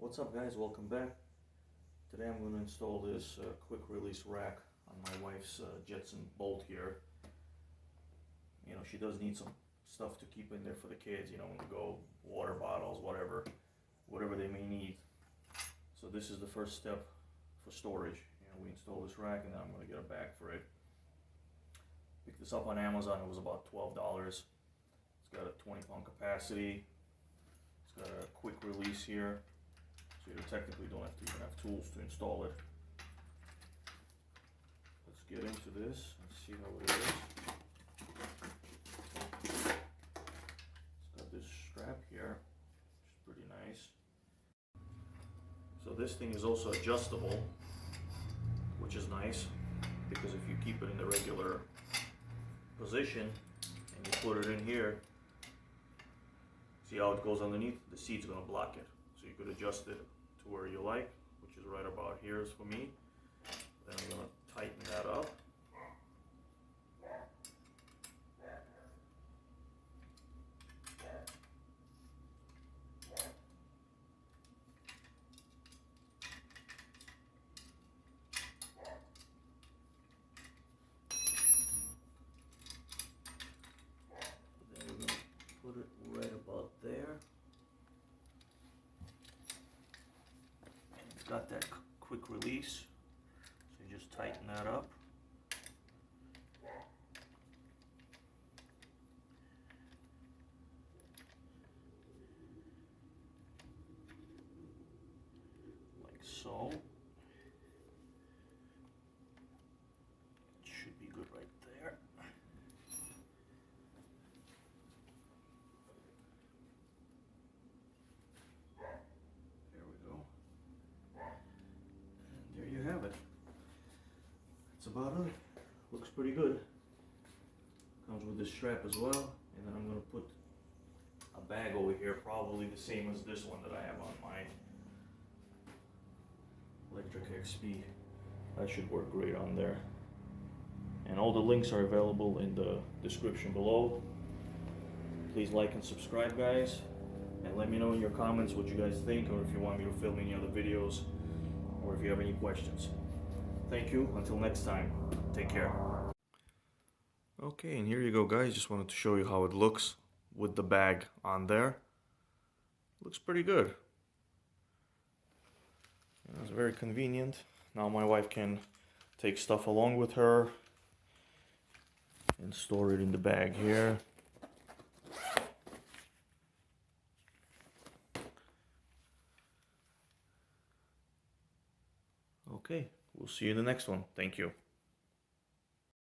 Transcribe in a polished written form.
What's up guys, welcome back. Today I'm going to install this quick release rack on my wife's Jetson Bolt here. You know, she does need some stuff to keep in there for the kids, you know, when they go, water bottles, whatever they may need. So this is the first step for storage. You know, we install this rack and then I'm going to get a bag for it. Picked this up on Amazon, it was about $12. It's got a 20-pound capacity. It's got a quick release here. So you technically don't have to even have tools to install it. Let's get into this and see how it is. It's got this strap here, which is pretty nice. So this thing is also adjustable, which is nice, because if you keep it in the regular position and you put it in here, see how it goes underneath? The seat's going to block it. So you could adjust it to where you like, which is right about here is for me. Then I'm going to tighten that up. Then we're going to put it right about there. It's got that quick release, so you just tighten that up. Like so. It should be good right there. There we go. There you have it. That's about it. Looks pretty good. Comes with this strap as well. And then I'm going to put a bag over here, probably the same as this one that I have on my Electric XP. That should work great on there. And all the links are available in the description below. Please like and subscribe, guys. And let me know in your comments what you guys think, or if you want me to film any other videos, or if you have any questions. Thank you. Until next time. Take care. Okay, and here you go, guys. Just wanted to show you how it looks with the bag on there. Looks pretty good. It's very convenient. Now my wife can take stuff along with her and store it in the bag here. Okay, we'll see you in the next one. Thank you.